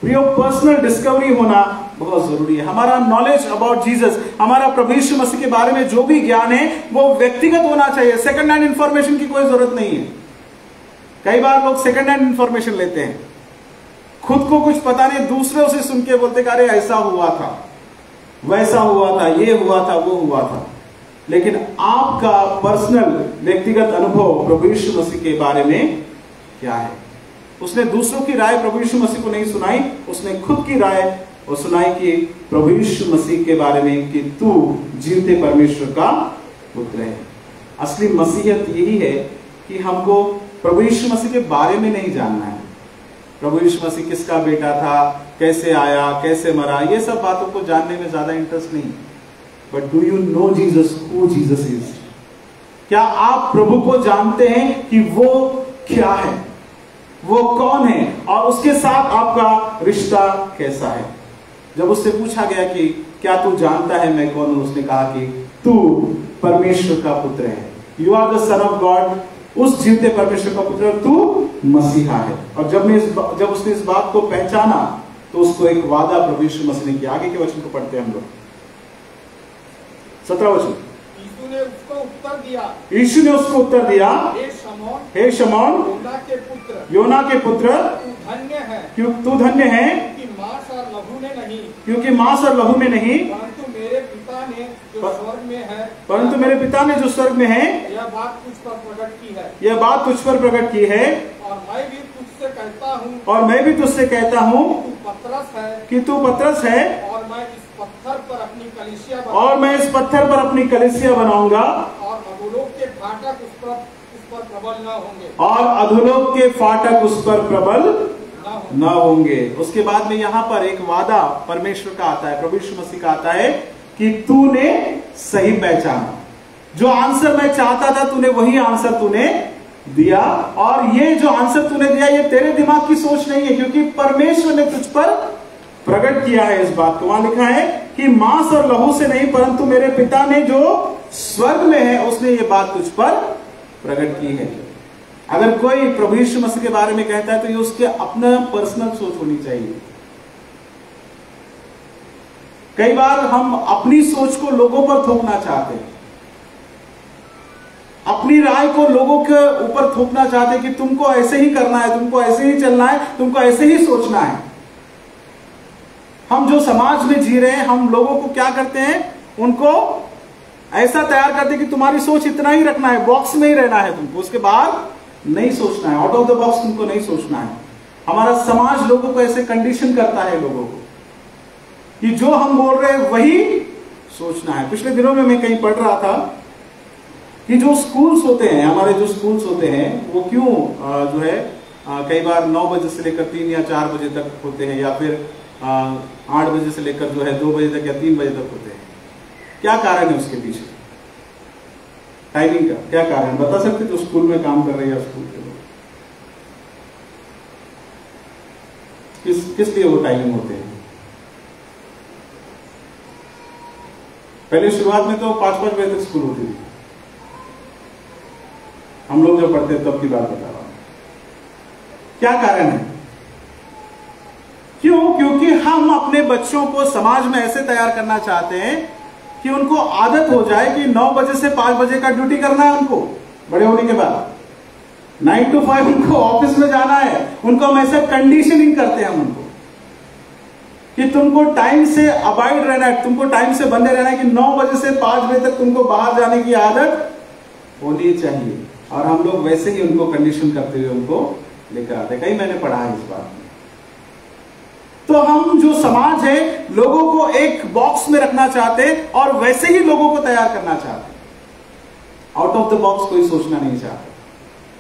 प्रियो, पर्सनल डिस्कवरी होना बहुत जरूरी है। हमारा नॉलेज अबाउट जीसस, हमारा प्रभु यीशु मसीह के बारे में जो भी ज्ञान है वो व्यक्तिगत होना चाहिए। सेकंड हैंड इंफॉर्मेशन की कोई जरूरत नहीं है। कई बार लोग सेकंड हैंड इंफॉर्मेशन लेते हैं, खुद को कुछ पता नहीं, दूसरों से सुन के बोलते अरे ऐसा हुआ था, वैसा हुआ था, ये हुआ था, वो हुआ था। लेकिन आपका पर्सनल व्यक्तिगत अनुभव प्रभु यीशु मसीह के बारे में क्या है? उसने दूसरों की राय प्रभु यीशु मसीह को नहीं सुनाई, उसने खुद की राय और सुनाई कि प्रभु यीशु मसीह के बारे में कि तू जीवते परमेश्वर का पुत्र है। असली मसीहत यही है कि हमको प्रभु यीशु मसीह के बारे में नहीं जानना है। प्रभु यीशु मसीह किसका बेटा था, कैसे आया, कैसे मरा, ये सब बातों को जानने में ज्यादा इंटरेस्ट नहीं। But do you know Jesus, who Jesus is? क्या आप प्रभु को जानते हैं कि वो क्या है, वो कौन है और उसके साथ आपका रिश्ता कैसा है? जब उससे पूछा गया कि क्या तू जानता है मैं कौन हूं, उसने कहा कि तू परमेश्वर का पुत्र है। You are the son of God. उस जीवते परमेश्वर का पुत्र, तू मसीहा है। और जब उसने इस बात को पहचाना तो उसको एक वादा प्रभु यीशु मसीह ने किया। आगे के वचन को पढ़ते हैं हम लोग, 17 वचन। यीशु ने उसको उत्तर दिया, यीशु ने उसको उत्तर दिया, हे शमौन, योना के पुत्र, तू धन्य है, तू धन्य है, क्योंकि मांस और लहू में नहीं, परंतु मेरे पिता ने जो स्वर्ग में है, परंतु मेरे पिता ने जो स्वर्ग में है, यह बात तुझ पर प्रकट की है, यह बात तुझ पर प्रकट की है। और मैं भी तुझसे कहता हूँ, और मैं भी तुझसे कहता हूँ तू पतरस है, कि तू पतरस है, और मैं इस पत्थर पर अपनी कलीसिया और मैं इस पत्थर पर अपनी कलीसिया बनाऊंगा, और अधोलोक के फाटक उस पर प्रबल न होंगे, और अधोलोक के फाटक उस पर प्रबल न होंगे। उसके बाद में यहाँ पर एक वादा परमेश्वर का आता है, प्रभु यीशु मसीह का आता है कि तूने सही पहचाना। जो आंसर मैं चाहता था तूने वही आंसर तूने दिया, और ये जो आंसर तूने दिया ये तेरे दिमाग की सोच नहीं है, क्योंकि परमेश्वर ने तुझ पर प्रकट किया है इस बात को। वहां लिखा है कि मांस और लहू से नहीं, परंतु मेरे पिता ने जो स्वर्ग में है उसने ये बात तुझ पर प्रकट की है। अगर कोई प्रभु यीशु मसीह के बारे में कहता है तो ये उसके अपना पर्सनल सोच होनी चाहिए। कई बार हम अपनी सोच को लोगों पर थोपना चाहते हैं, अपनी राय को लोगों के ऊपर थोपना चाहते हैं कि तुमको ऐसे ही करना है, तुमको ऐसे ही चलना है, तुमको ऐसे ही सोचना है। हम जो समाज में जी रहे हैं, हम लोगों को क्या करते हैं, उनको ऐसा तैयार करते हैं कि तुम्हारी सोच इतना ही रखना है, बॉक्स में ही रहना है तुमको, उसके बाद नहीं सोचना है, आउट ऑफ द बॉक्स तुमको नहीं सोचना है। हमारा समाज लोगों को ऐसे कंडीशन करता है लोगों को कि जो हम बोल रहे हैं वही सोचना है। पिछले दिनों में मैं कहीं पढ़ रहा था कि जो स्कूल्स होते हैं, हमारे जो स्कूल्स होते हैं, वो क्यों जो है कई बार 9 बजे से लेकर 3 या 4 बजे तक होते हैं, या फिर 8 बजे से लेकर जो है 2 बजे तक या 3 बजे तक होते हैं। क्या कारण है उसके पीछे टाइमिंग का? क्या कारण बता सकते जो स्कूल में काम कर रहे हैं या स्कूल के लोग? किस लिए वो टाइमिंग होते हैं? पहले शुरुआत में तो 5-5 बजे तक स्कूल होती थी, हम लोग जब पढ़ते तब की बात बता रहा हूं। क्या कारण है? क्यों? क्योंकि हम अपने बच्चों को समाज में ऐसे तैयार करना चाहते हैं कि उनको आदत हो जाए कि 9 बजे से 5 बजे का ड्यूटी करना है उनको, बड़े होने के बाद 9 to 5 उनको ऑफिस में जाना है। उनको हम ऐसे कंडीशनिंग करते हैं हम उनको कि तुमको टाइम से अबाइड रहना है, तुमको टाइम से बंधे रहना है कि 9 बजे से 5 बजे तक तुमको बाहर जाने की आदत होनी चाहिए। और हम लोग वैसे ही उनको कंडीशन करते हुए उनको लेकर आते। कहीं मैंने पढ़ा है इस बात में। तो हम जो समाज है लोगों को एक बॉक्स में रखना चाहते हैं और वैसे ही लोगों को तैयार करना चाहते हैं। आउट ऑफ द बॉक्स कोई सोचना नहीं चाहता।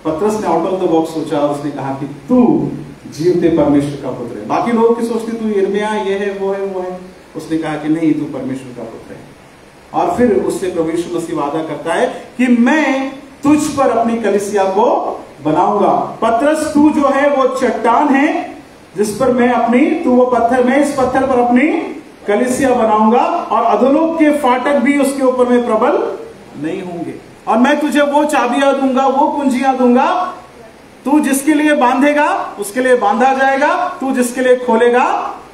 पतरस ने आउट ऑफ द बॉक्स सोचा, उसने कहा कि तू जीवते परमेश्वर का पुत्र है। बाकी लोग की सोचते तू यिर्मयाह ये है वो है वो है, उसने कहा कि नहीं, तू परमेश्वर का पुत्र है। और फिर उससे प्रभु यीशु मसीह वादा करता है कि मैं तुझ पर अपनी कलीसिया को बनाऊंगा। पतरस तू जो है वो चट्टान है जिस पर मैं अपनी, तू वो पत्थर, मैं इस पत्थर पर अपनी कलीसिया बनाऊंगा और अधोलोक के फाटक भी उसके ऊपर में प्रबल नहीं होंगे। और मैं तुझे वो चाबियां दूंगा, वो कुंजियां दूंगा, तू जिसके लिए बांधेगा उसके लिए बांधा जाएगा, तू जिसके लिए खोलेगा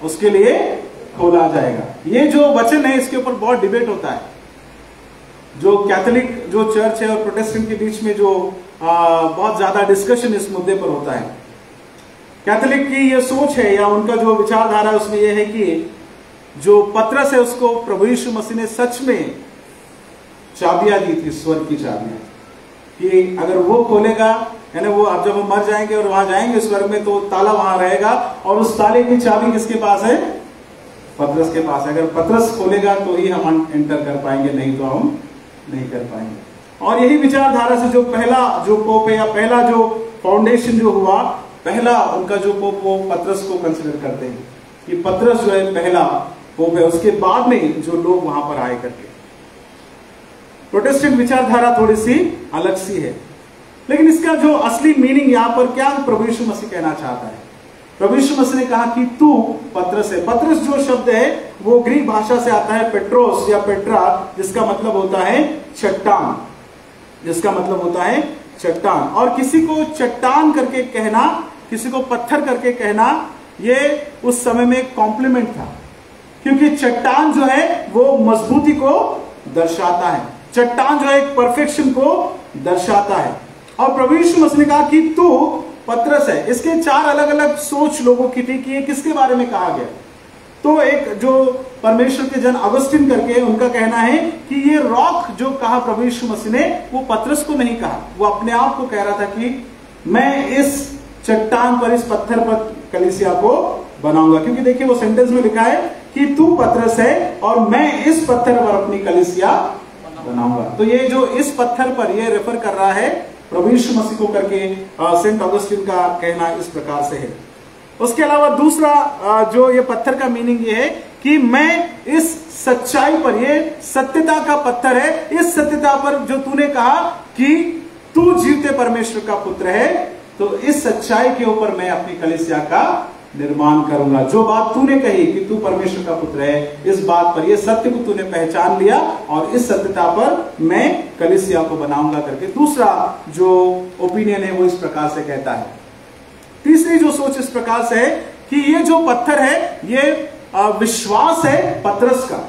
उसके लिए खोला जाएगा। ये जो वचन है इसके ऊपर बहुत डिबेट होता है। जो कैथोलिक जो चर्च है और प्रोटेस्टेंट के बीच में जो बहुत ज्यादा डिस्कशन इस मुद्दे पर होता है। कैथोलिक की ये सोच है या उनका जो विचारधारा है उसमें यह है कि जो पतरस है उसको प्रभु यीशु मसीह ने सच में चाबियां दी थी, स्वर्ग की चाबियां, कि अगर वो खोलेगा, यानी वो अब जब हम मर जाएंगे और वहां जाएंगे स्वर्ग में तो ताला वहां रहेगा और उस ताले की चाबी किसके पास है? पतरस के पास है। अगर पतरस खोलेगा तो ही हम एंटर कर पाएंगे, नहीं तो हम नहीं कर पाएंगे। और यही विचारधारा से जो पहला जो पोप है या पहला जो फाउंडेशन जो हुआ, पहला उनका जो पोप वो पतरस को कंसिडर करते हैं कि पतरस जो है पहला पोप है। उसके बाद में जो लोग वहां पर आए करके, प्रोटेस्टेंट विचारधारा थोड़ी सी अलग सी है। लेकिन इसका जो असली मीनिंग यहां पर क्या प्रभु यीशु मसीह कहना चाहता है? प्रभु यीशु मसीह ने कहा कि तू पतरस है। पतरस जो शब्द है वो ग्रीक भाषा से आता है पेट्रोस या पेट्रा, जिसका मतलब होता है चट्टान, जिसका मतलब होता है चट्टान। और किसी को चट्टान करके कहना, किसी को पत्थर करके कहना, ये उस समय में कॉम्प्लीमेंट था, क्योंकि चट्टान जो है वो मजबूती को दर्शाता है, चट्टान जो है एक परफेक्शन को दर्शाता है। और प्रभु यीशु मसीह ने कहा कि तू पतरस है। इसके 4 अलग अलग सोच लोगों की थी कि ये किसके बारे में कहा गया। तो एक जो परमेश्वर के जन अगस्टिन करके, उनका कहना है कि ये रॉक जो कहा प्रभु यीशु मसीह ने, वो पतरस को नहीं कहा, वो अपने आप को कह रहा था कि मैं इस चट्टान पर, इस पत्थर पर कलीसिया को बनाऊंगा। क्योंकि देखिए वो सेंटेंस में लिखा है कि तू पतरस है और मैं इस पत्थर पर अपनी कलीसिया बनाऊंगा। तो ये जो इस पत्थर पर ये रेफर कर रहा है प्रभु यीशु मसीह को करके सेंट ऑगस्टिन का कहना इस प्रकार से है। उसके अलावा दूसरा जो ये पत्थर का मीनिंग ये है कि मैं इस सच्चाई पर, ये सत्यता का पत्थर है, इस सत्यता पर जो तूने कहा कि तू जीवते परमेश्वर का पुत्र है, तो इस सच्चाई के ऊपर मैं अपनी कलीसिया का निर्माण करूंगा। जो बात तूने कही कि तू परमेश्वर का पुत्र है, इस बात पर, ये सत्य को तूने पहचान लिया और इस सत्यता पर मैं कलीसिया को बनाऊंगा करके दूसरा जो ओपिनियन है वो इस प्रकार से कहता है। तीसरी जो सोच इस प्रकार से है कि ये जो पत्थर है ये विश्वास है पतरस का,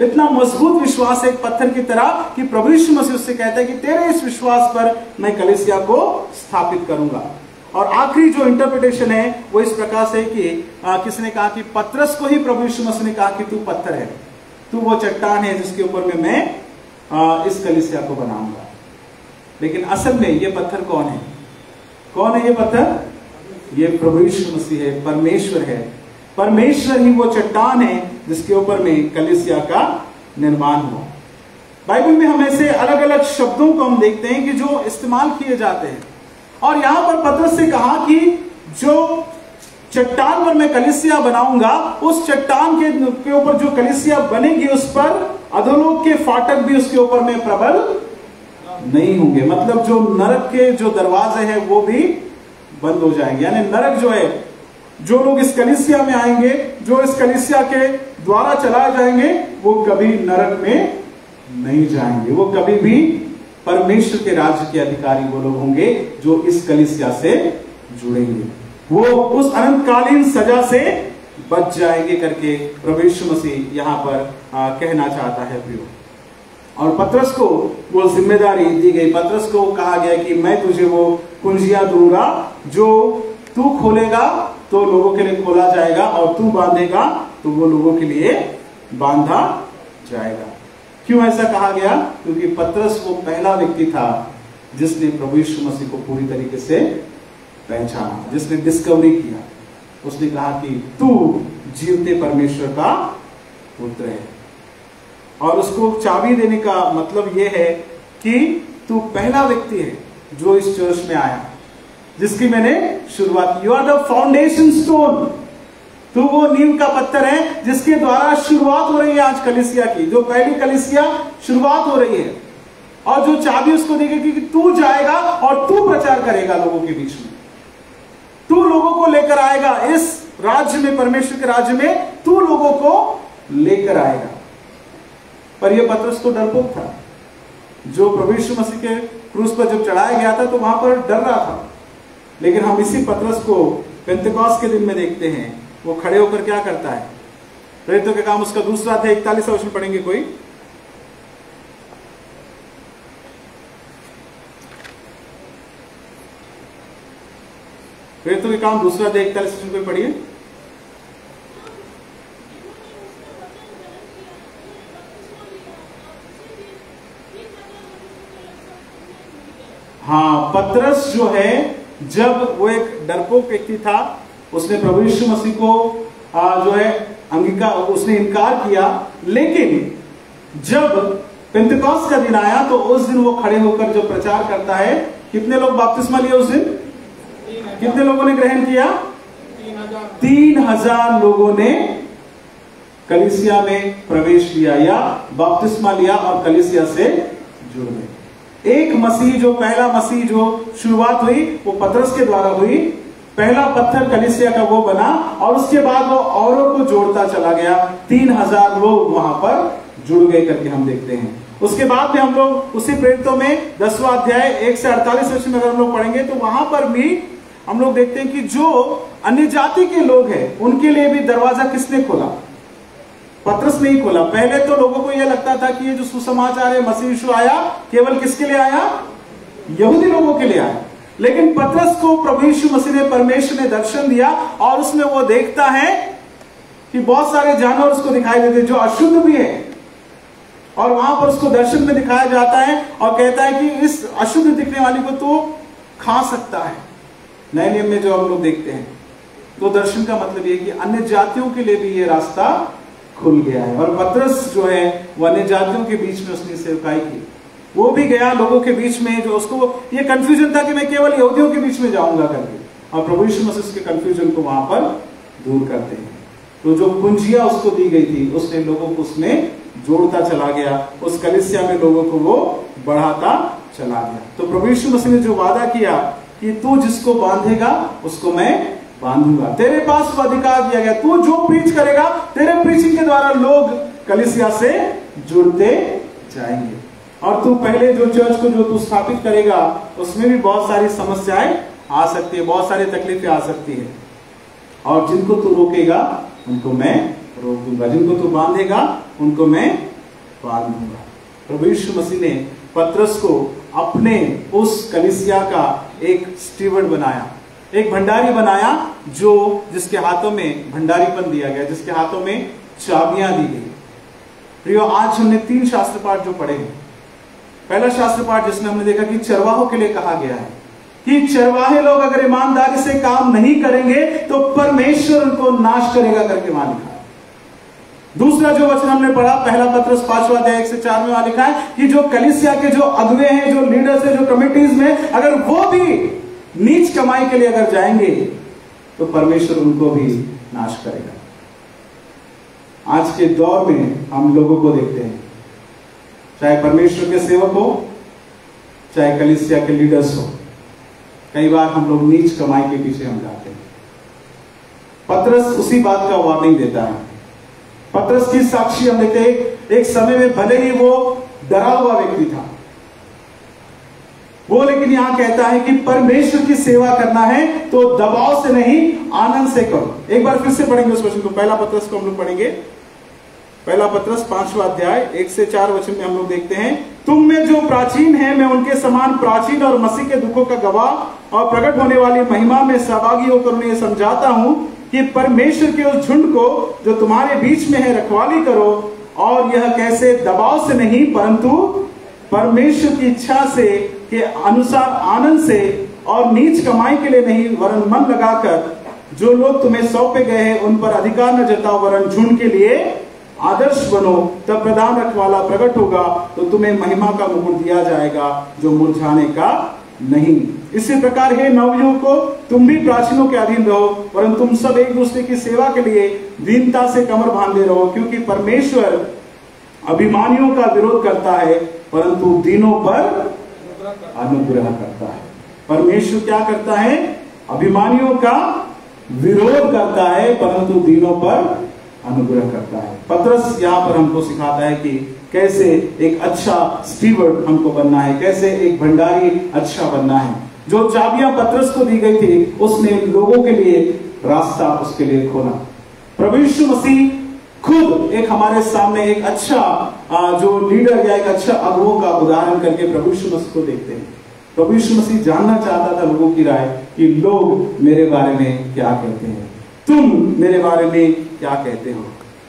इतना मजबूत विश्वास है एक पत्थर की तरह कि प्रभु यीशु मसीह उससे कहता है कि तेरे इस विश्वास पर मैं कलीसिया को स्थापित करूंगा। और आखिरी जो इंटरप्रिटेशन है वो इस प्रकार से कि किसने कहा कि पतरस को ही प्रभु यीशु मसीह ने कहा कि तू पत्थर है, तू वो चट्टान है जिसके ऊपर में मैं इस कलीसिया को बनाऊंगा। लेकिन असल में ये पत्थर कौन है? कौन है ये पत्थर? ये प्रभु यीशु मसीह है, परमेश्वर है। परमेश्वर ही वो चट्टान है जिसके ऊपर में कलीसिया का निर्माण हुआ। बाइबल में हम ऐसे अलग अलग शब्दों को हम देखते हैं कि जो इस्तेमाल किए जाते हैं। और यहां पर पतरस से कहा कि जो चट्टान पर मैं कलीसिया बनाऊंगा, उस चट्टान के ऊपर जो कलीसिया बनेगी उस पर अधोलोक के फाटक भी उसके ऊपर में प्रबल नहीं होंगे। मतलब जो नरक के जो दरवाजे हैं वो भी बंद हो जाएंगे। यानी नरक जो है, जो लोग इस कलीसिया में आएंगे, जो इस कलीसिया के द्वारा चलाए जाएंगे, वो कभी नरक में नहीं जाएंगे। वो कभी भी परमेश्वर के राज्य के अधिकारी वो लोग होंगे जो इस कलीसिया से जुड़ेंगे। वो उस अनंतकालीन सजा से बच जाएंगे करके प्रभु यीशु मसीह यहां पर कहना चाहता है प्रियो। और पतरस को वो जिम्मेदारी दी गई। पतरस को कहा गया कि मैं तुझे वो कुंजियां दूंगा, जो तू खोलेगा तो लोगों के लिए खोला जाएगा, और तू बांधेगा तो वो लोगों के लिए बांधा जाएगा। क्यों ऐसा कहा गया? क्योंकि पतरस वो पहला व्यक्ति था जिसने प्रभु यीशु मसीह को पूरी तरीके से पहचाना, जिसने डिस्कवरी किया। उसने कहा कि तू जीवते परमेश्वर का पुत्र है। और उसको चाबी देने का मतलब यह है कि तू पहला व्यक्ति है जो इस चर्च में आया, जिसकी मैंने शुरुआत की। You are the foundation stone. तू वो नींव का पत्थर है जिसके द्वारा शुरुआत हो रही है आज कलीसिया की, जो पहली कलीसिया शुरुआत हो रही है। और जो चाबी उसको देगी कि तू जाएगा और तू प्रचार करेगा लोगों के बीच में, तू लोगों को लेकर आएगा इस राज्य में, परमेश्वर के राज्य में तू लोगों को लेकर आएगा। पर यह पतरस तो डरपोक था, जो प्रभु यीशु मसीह के क्रूस पर जब चढ़ाया गया था तो वहां पर डर रहा था। लेकिन हम इसी पतरस को पेंतेकोस्त के दिन में देखते हैं। वो खड़े होकर क्या करता है? प्रेरितों के काम उसका दूसरा अध्याय 41 वचन पढ़ेंगे कोई? प्रेरितों के काम दूसरा अध्याय 41 वचन कोई पढ़िए। हाँ, पतरस जो है, जब वो एक डरपोक व्यक्ति था, उसने प्रभु यीशु मसीह को जो है उसने इनकार किया। लेकिन जब पेंतेकोस्त का दिन आया तो उस दिन वो खड़े होकर जो प्रचार करता है, कितने लोग बपतिस्मा लिए उस दिन? कितने लोगों ने ग्रहण किया? 3000 लोगों ने कलीसिया में प्रवेश लिया या बपतिस्मा लिया और कलीसिया से जुड़ गए। एक मसीह, जो पहला मसीह जो शुरुआत हुई वो पतरस के द्वारा हुई। पहला पत्थर कलीसिया का वो बना और उसके बाद वो औरों को जोड़ता चला गया। 3000 लोग वहां पर जुड़ गए करके हम देखते हैं। उसके बाद में हम लोग उसी प्रेरितों में 10वां अध्याय 1 से 48 वचन में अगर हम लोग पढ़ेंगे तो वहां पर भी हम लोग देखते हैं कि जो अन्य जाति के लोग हैं उनके लिए भी दरवाजा किसने खोला? पतरस ने ही खोला। पहले तो लोगों को यह लगता था कि ये जो सुसमाचार है, मसीह यीशु आया केवल किसके लिए आया? यहूदी लोगों के लिए आया। लेकिन पतरस को प्रभु यीशु मसीह ने, परमेश्वर ने दर्शन दिया और उसमें वो देखता है कि बहुत सारे जानवर उसको दिखाई देते हैं जो अशुद्ध भी है, और वहां पर उसको दर्शन में दिखाया जाता है और कहता है कि इस अशुद्ध दिखने वाली को तो खा सकता है। नए नियम में जो हम लोग देखते हैं तो दर्शन का मतलब ये कि अन्य जातियों के लिए भी ये रास्ता खुल गया है। और पतरस जो है वो अन्य जातियों के बीच में उसने सेवकाई की। वो भी गया लोगों के बीच में, जो उसको ये कंफ्यूजन था कि मैं केवल यहूदियों के बीच में जाऊंगा करके, और प्रभु यीशु मसीह उसके कंफ्यूजन को वहां पर दूर करते हैं। तो जो कुंजियां उसको दी गई थी उसने लोगों को उसमें जोड़ता चला गया, उस कलीसिया में लोगों को वो बढ़ाता चला गया। तो प्रभु यीशु मसीह ने जो वादा किया कि तू जिसको बांधेगा उसको मैं बांधूंगा, तेरे पास वो अधिकार दिया गया, तू जो प्रीच करेगा तेरे प्रीचिंग के द्वारा लोग कलीसिया से जुड़ते जाएंगे। और तू पहले जो चर्च को जो तू स्थापित करेगा उसमें भी बहुत सारी समस्याएं आ सकती है, बहुत सारी तकलीफें आ सकती है, और जिनको तू रोकेगा उनको मैं रोक दूंगा, जिनको तू बांधेगा उनको मैं बांध दूंगा। प्रभु यीशु मसीह ने पतरस को अपने उस कलीसिया का एक स्टीवर्ड बनाया, एक भंडारी बनाया, जो जिसके हाथों में भंडारीपन दिया गया, जिसके हाथों में चाबियां दी गई। प्रियो, आज हमने 3 शास्त्र पाठ जो पढ़े हैं। पहला शास्त्र पाठ जिसमें हमने देखा कि चरवाहों के लिए कहा गया है कि चरवाहे लोग अगर ईमानदारी से काम नहीं करेंगे तो परमेश्वर उनको नाश करेगा करके वहां लिखा है। दूसरा जो वचन हमने पढ़ा, पहला पत्रस 5वां अध्याय 1 से 4 में लिखा है कि जो कलीसिया के जो अगुवे हैं, जो लीडर्स हैं, जो कमिटीज में, अगर वो भी नीच कमाई के लिए अगर जाएंगे तो परमेश्वर उनको भी नाश करेगा। आज के दौर में हम लोगों को देखते हैं, चाहे परमेश्वर के सेवक हो, चाहे कलीसिया के लीडर्स हो, कई बार हम लोग नीच कमाई के पीछे हम जाते हैं। पतरस उसी बात का वार्निंग देता है। पतरस की साक्षी हम देखते हैं, एक समय में भले ही वो डरा हुआ व्यक्ति था वो, लेकिन यहां कहता है कि परमेश्वर की सेवा करना है तो दबाव से नहीं, आनंद से करो। एक बार फिर से पढ़ेंगे उस वचन को, पहला पतरस को हम लोग पढ़ेंगे। पहला पतरस 5वां अध्याय 1 से 4 वचन में हम लोग देखते हैं, तुम में जो प्राचीन है मैं उनके समान प्राचीन और मसीह के दुखों का गवाह और प्रकट होने वाली महिमा में सहभागी होकर उन्हें समझाता हूं कि परमेश्वर के उस झुंड को जो तुम्हारे बीच में है रखवाली करो, और यह कैसे दबाव से नहीं परंतु परमेश्वर की इच्छा से के अनुसार आनंद से, और नीच कमाई के लिए नहीं वरन मन लगाकर जो लोग तुम्हें सौंपे गए हैं उन पर अधिकार न जताओ, वरन झुंड के लिए आदर्श बनो। तब प्रधान रखवाला प्रकट होगा तो तुम्हें महिमा का मुकुट दिया जाएगा जो मुरझाने का नहीं। इसी प्रकार हे नवयुवकों, तुम भी प्राचीनों के अधीन रहो, वरन तुम सब एक दूसरे की सेवा के लिए दीनता से कमर बांधे रहो, क्योंकि परमेश्वर अभिमानियों का विरोध करता है परंतु दीनों पर अनुग्रह करता है। परमेश्वर क्या करता है? अभिमानियों का विरोध करता है परंतु दीनों पर अनुग्रह करता है। पतरस यहाँ पर हमको सिखाता है कि कैसे एक अच्छा स्टीवर्ड हमको बनना है, कैसे एक भंडारी अच्छा बनना है। जो चाबियां पतरस को दी गई थी उसने लोगों के लिए रास्ता उसके लिए खोला। प्रभु यीशु मसीह खुद एक हमारे सामने एक अच्छा जो लीडर या एक अच्छा अगुवों का उदाहरण करके प्रभु यीशु मसीह को देखते हैं। प्रभु यीशु मसीह जानना चाहता था लोगों की राय कि लोग मेरे बारे में क्या कहते हैं, तुम मेरे बारे में क्या कहते हो।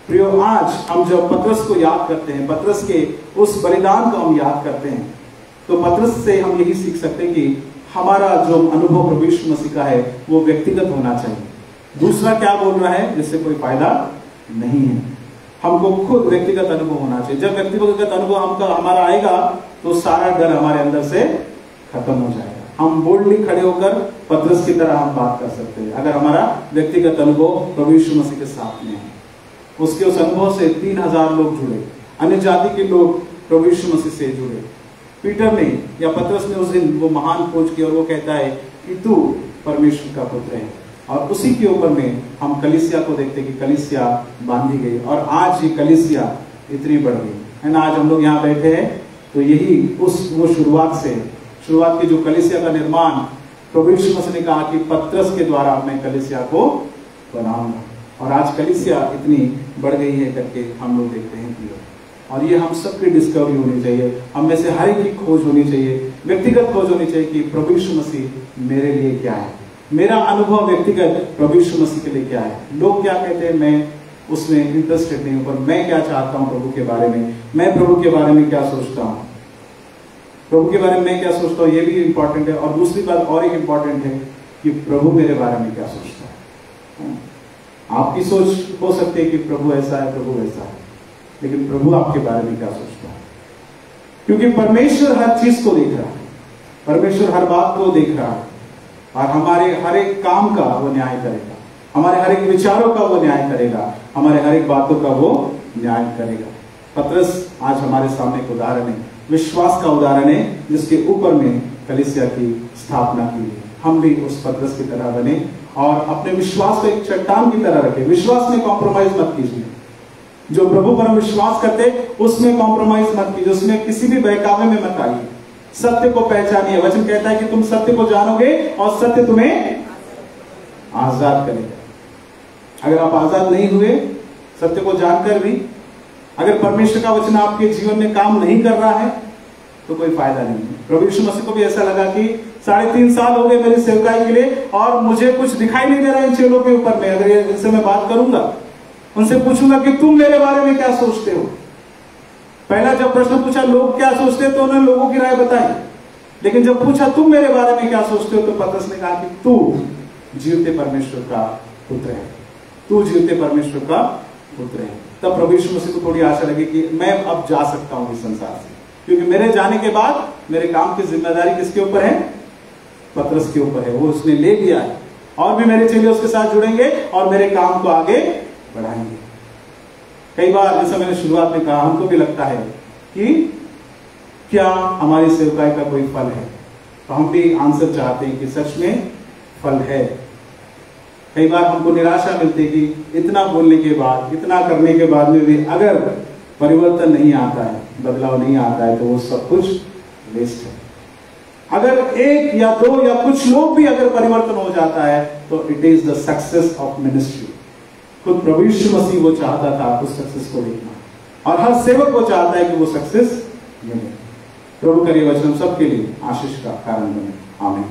प्रियो, आज हम जब पतरस को याद करते हैं, पतरस के उस बलिदान को हम याद करते हैं, तो पतरस से हम यही सीख सकते हैं कि हमारा जो अनुभव प्रभु यीशु मसीह का है वो व्यक्तिगत होना चाहिए। दूसरा क्या बोल रहा है जिससे कोई फायदा नहीं है। हमको खुद व्यक्तिगत अनुभव होना चाहिए। जब व्यक्तिगत अनुभव हमारा आएगा तो सारा डर हमारे अंदर से खत्म हो जाएगा। हम बोल्डली खड़े होकर पतरस की तरह हम बात कर सकते हैं अगर हमारा व्यक्तिगत अनुभव प्रभु यीशु मसीह के साथ में है। उसके उस अनुभव से 3000 लोग जुड़े, अन्य जाति के लोग प्रभु यीशु मसीह से जुड़े। पीटर ने या पतरस ने उस दिन वो महान खोज की और वो कहता है कि तू परमेश्वर का पुत्र है, और उसी के ऊपर में हम कलीसिया को देखते हैं कि कलीसिया बांधी गई और आज ये कलीसिया इतनी बढ़ गई है ना। आज हम लोग यहाँ बैठे हैं तो यही वो शुरुआत की जो कलीसिया का निर्माण प्रभु यीशु मसीह ने कहा कि पतरस के द्वारा मैं कलीसिया को बनाऊंगा, और आज कलीसिया इतनी बढ़ गई है करके हम लोग देखते हैं कि, और ये हम सबकी डिस्कवरी होनी चाहिए। हम में से हर एक की खोज होनी चाहिए, व्यक्तिगत खोज होनी चाहिए कि प्रभु यीशु मसीह मेरे लिए क्या है, मेरा अनुभव व्यक्तिगत प्रभु यीशु मसीह के लिए क्या है। लोग क्या कहते हैं मैं उसमें इंटरेस्टेड नहीं हूं, पर मैं क्या चाहता हूं प्रभु के बारे में, मैं प्रभु के बारे में क्या सोचता हूं, प्रभु के बारे में मैं क्या सोचता हूँ, ये भी इंपॉर्टेंट है। और दूसरी बात और एक इंपॉर्टेंट है कि प्रभु मेरे बारे में क्या सोचता है। आपकी सोच हो सकती है कि प्रभु ऐसा है, प्रभु वैसा है, लेकिन प्रभु आपके बारे में क्या सोचता है, क्योंकि परमेश्वर हर चीज को देख रहा है, परमेश्वर हर बात को देख रहा है, और हमारे हर एक काम का वो न्याय करेगा, हमारे हर एक विचारों का वो न्याय करेगा, हमारे हर एक बातों का वो न्याय करेगा। पतरस आज हमारे सामने एक उदाहरण है, विश्वास का उदाहरण है, जिसके ऊपर में कलीसिया की स्थापना की है। हम भी उस पतरस की तरह बने और अपने विश्वास को एक चट्टान की तरह रखें। विश्वास में कॉम्प्रोमाइज मत कीजिए। जो प्रभु पर हम विश्वास करते उसमें कॉम्प्रोमाइज मत कीजिए, उसमें किसी भी बहकावे में मत आइए। सत्य को पहचानिए। वचन कहता है कि तुम सत्य को जानोगे और सत्य तुम्हें आजाद करेगा। अगर आप आजाद नहीं हुए सत्य को जानकर भी, अगर परमेश्वर का वचन आपके जीवन में काम नहीं कर रहा है तो कोई फायदा नहीं है। प्रभु यीशु मसीह को भी ऐसा लगा कि 3.5 साल हो गए मेरी सेवकाई के लिए और मुझे कुछ दिखाई नहीं दे रहा इन चेलों के ऊपर में। अगर इनसे मैं बात करूंगा, उनसे पूछूंगा कि तुम मेरे बारे में क्या सोचते हो। पहला जब प्रश्न पूछा लोग क्या सोचते हैं तो उन्होंने लोगों की राय बताई, लेकिन जब पूछा तुम मेरे बारे में क्या सोचते हो तो पतरस ने कहा कि तू जीवते परमेश्वर का पुत्र है, तू जीवते परमेश्वर का उतरे। तब प्रभु यीशु मसीह को थोड़ी आशा लगी कि मैं अब जा सकता हूं इस संसार से, क्योंकि मेरे जाने के बाद मेरे काम की जिम्मेदारी किसके ऊपर है? पतरस के ऊपर है। वो उसने ले लिया है, और भी मेरे चेले उसके साथ जुड़ेंगे और मेरे काम को आगे बढ़ाएंगे। कई बार जैसा मैंने शुरुआत में कहा, हमको भी लगता है कि क्या हमारी सेवकाई का कोई फल है, तो हम भी आंसर चाहते हैं कि सच में फल है। कई बार हमको निराशा मिलती है कि इतना बोलने के बाद, इतना करने के बाद में भी अगर परिवर्तन नहीं आता है, बदलाव नहीं आता है, तो वो सब कुछ वेस्ट है। अगर एक या दो या कुछ लोग भी अगर परिवर्तन हो जाता है तो it is the success of ministry. खुद प्रभु यीशु मसीह वो चाहता था उस सक्सेस को देखना, और हर सेवक वो चाहता है कि वो सक्सेस मिले। प्रभु का ये वचन सबके लिए आशीष का कारण बने। आमीन।